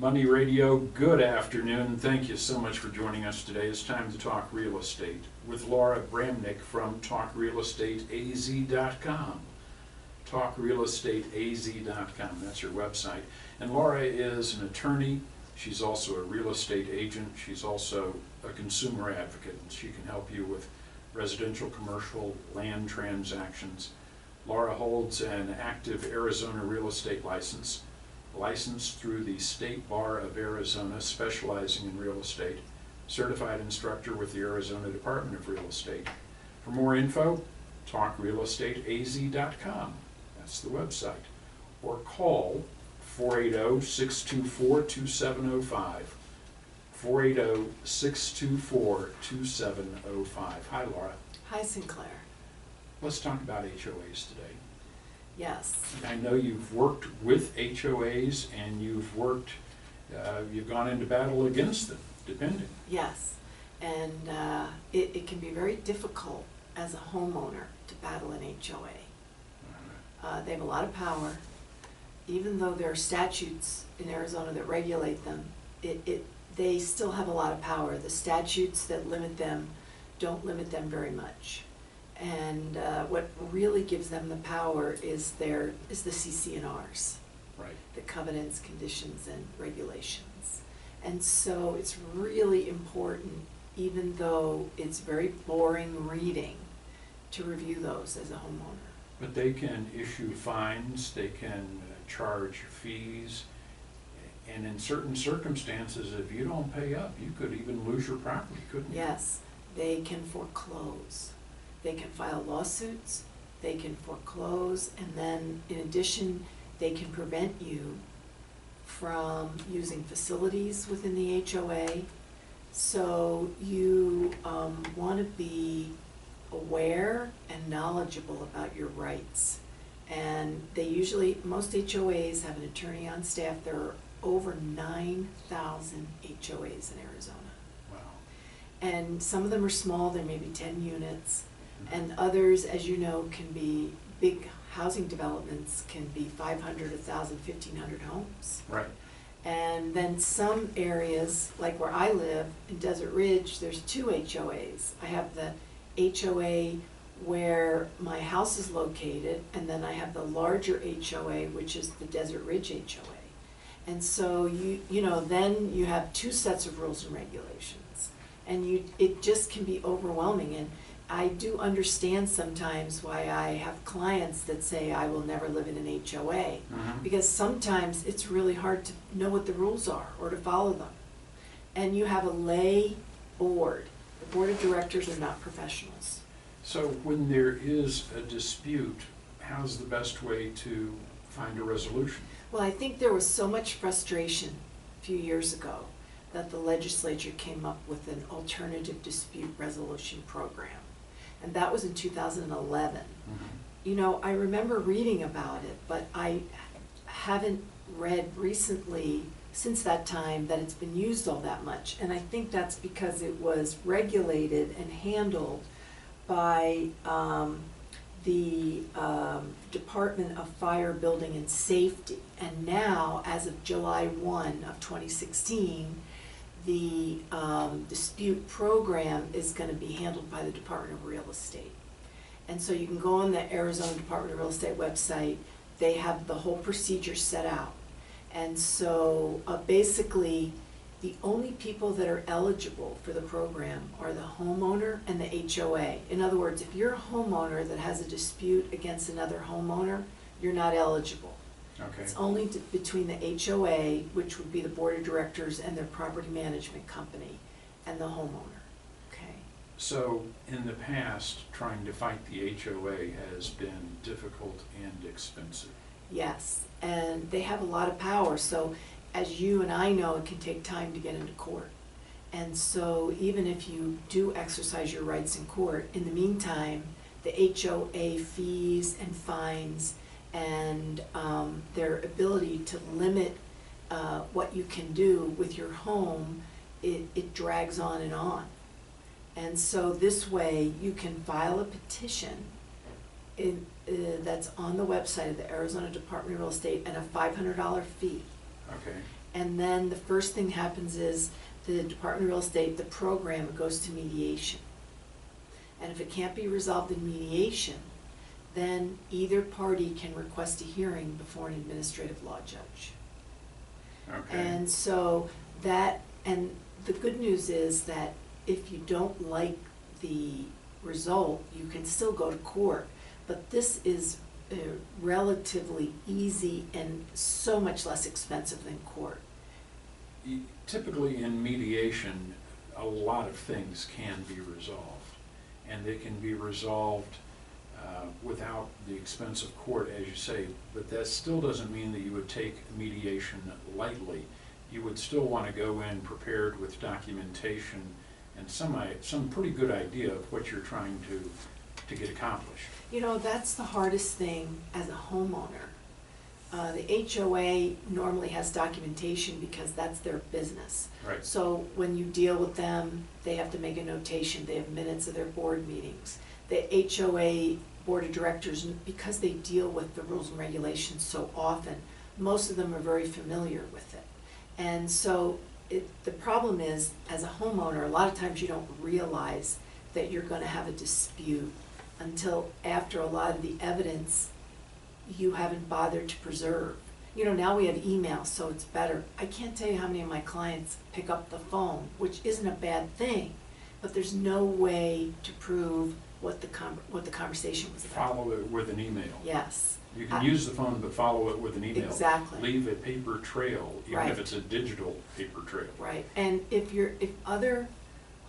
Money Radio, good afternoon. Thank you so much for joining us today. It's time to talk real estate with Laura Bramnick from TalkRealEstateAZ.com. TalkRealEstateAZ.com, that's your website. And Laura is an attorney. She's also a real estate agent. She's also a consumer advocate, and she can help you with residential, commercial, land transactions. Laura holds an active Arizona real estate license, licensed through the State Bar of Arizona, specializing in real estate, certified instructor with the Arizona Department of Real Estate. For more info, talkrealestateaz.com. That's the website. Or call 480-624-2705. 480-624-2705. Hi, Laura. Hi, Sinclair. Let's talk about HOAs today. Yes. I know you've worked with HOAs and you've gone into battle against them, depending. Yes, and it can be very difficult as a homeowner to battle an HOA. They have a lot of power. Even though there are statutes in Arizona that regulate them, they still have a lot of power. The statutes that limit them don't limit them very much. And what really gives them the power is the CC&Rs, right? The covenants, conditions, and regulations. And so it's really important, even though it's very boring reading, to review those as a homeowner. But they can issue fines, they can charge fees, and in certain circumstances, if you don't pay up, you could even lose your property, couldn't you? Yes, they can foreclose. They can file lawsuits, they can foreclose, and then in addition, they can prevent you from using facilities within the HOA. So you want to be aware and knowledgeable about your rights. And most HOAs have an attorney on staff. There are over 9,000 HOAs in Arizona. Wow. And some of them are small, there may be 10 units. And others, as you know, can be big housing developments, can be 500, 1,000, 1,500 homes. Right. And then some areas, like where I live in Desert Ridge, there's 2 HOAs. I have the HOA where my house is located, and then I have the larger HOA, which is the Desert Ridge HOA. And so then you have 2 sets of rules and regulations, and it just can be overwhelming. And I do understand sometimes why I have clients that say I will never live in an HOA, because sometimes it's really hard to know what the rules are or to follow them. And you have a lay board. The board of directors are not professionals. So when there is a dispute, how's the best way to find a resolution? Well, I think there was so much frustration a few years ago that the legislature came up with an alternative dispute resolution program. And that was in 2011. You know, I remember reading about it, but I haven't read recently since that time that it's been used all that much. And I think that's because it was regulated and handled by the Department of Fire, Building, and Safety. And now, as of July 1 of 2016, the dispute program is going to be handled by the Department of Real Estate. And so you can go on the Arizona Department of Real Estate website. They have the whole procedure set out. And so basically, the only people that are eligible for the program are the homeowner and the HOA. In other words, if you're a homeowner that has a dispute against another homeowner, you're not eligible. Okay. It's only between the HOA, which would be the board of directors and their property management company, and the homeowner. Okay. So in the past, trying to fight the HOA has been difficult and expensive. Yes, and they have a lot of power. So as you and I know, it can take time to get into court. And so even if you do exercise your rights in court, in the meantime, the HOA fees and fines and their ability to limit what you can do with your home, it drags on and on. And so this way you can file a petition that's on the website of the Arizona Department of Real Estate and a $500 fee. Okay. And then the first thing happens is the Department of Real Estate, the program goes to mediation. And if it can't be resolved in mediation, then either party can request a hearing before an administrative law judge. Okay. And so and the good news is that if you don't like the result, you can still go to court. But this is relatively easy and so much less expensive than court. Typically in mediation, a lot of things can be resolved, and they can be resolved without the expense of court, as you say, but that still doesn't mean that you would take mediation lightly. You would still want to go in prepared with documentation and some pretty good idea of what you're trying to get accomplished. You know, that's the hardest thing as a homeowner. The HOA normally has documentation because that's their business. Right. So when you deal with them, they have to make a notation, they have minutes of their board meetings. The HOA board of directors, because they deal with the rules and regulations so often, most of them are very familiar with it. And so the problem is, as a homeowner, a lot of times you don't realize that you're going to have a dispute until after a lot of the evidence you haven't bothered to preserve. You know, now we have email, so it's better. I can't tell you how many of my clients pick up the phone, which isn't a bad thing, but there's no way to prove what the conversation was about. Follow it with an email. Yes. You can use the phone, but follow it with an email. Exactly. Leave a paper trail, even Right. if it's a digital paper trail. Right, and if other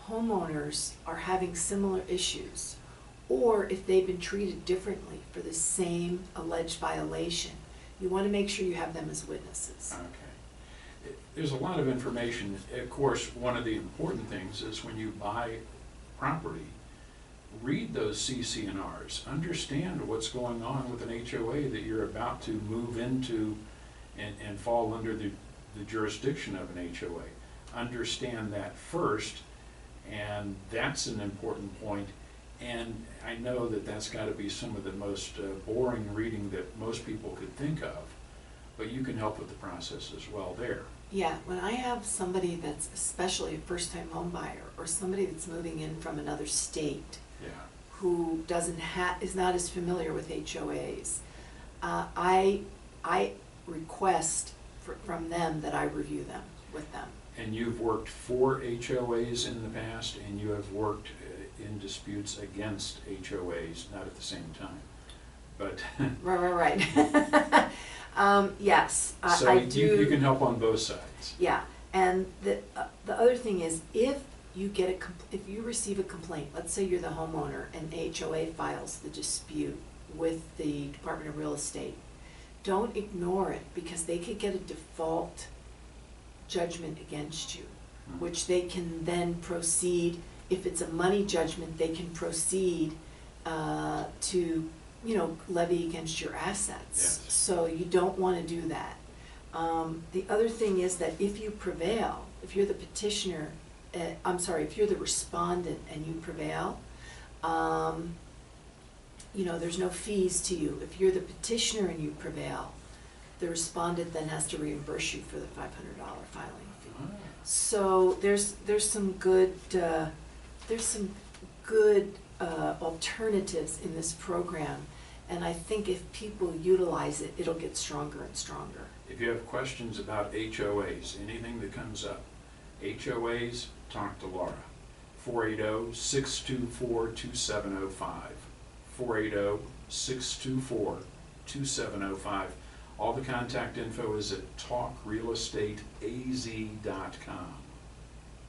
homeowners are having similar issues, or if they've been treated differently for the same alleged violation, you want to make sure you have them as witnesses. Okay. There's a lot of information. Of course, one of the important things is when you buy property, read those CC&Rs. Understand what's going on with an HOA that you're about to move into and fall under the jurisdiction of an HOA. Understand that first, and that's an important point. And I know that that's got to be some of the most boring reading that most people could think of, but you can help with the process as well there. Yeah, when I have somebody that's especially a first-time home buyer, or somebody that's moving in from another state, Yeah. who is not as familiar with HOAs, I request from them that I review them with them. And you've worked for HOAs in the past, and you have worked in disputes against HOAs, not at the same time, but. Right. Yes, So I do. You can help on both sides. Yeah, and the other thing is, if you receive a complaint, let's say you're the homeowner and HOA files the dispute with the Department of Real Estate, don't ignore it, because they could get a default judgment against you, which they can then proceed. If it's a money judgment, they can proceed to, levy against your assets. Yes. So you don't want to do that. The other thing is that if you prevail, if you're the petitioner, if you're the respondent and you prevail, there's no fees to you. If you're the petitioner and you prevail, the respondent then has to reimburse you for the $500 filing fee. Ah. So there's some good alternatives in this program, and I think if people utilize it, it'll get stronger and stronger. If you have questions about HOAs, anything that comes up, HOAs, talk to Laura. 480-624-2705. 480-624-2705. All the contact info is at talkrealestateaz.com.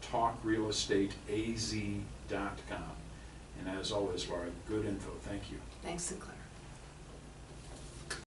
talkrealestateaz.com. And as always, Laura, good info. Thank you. Thanks, Sinclair.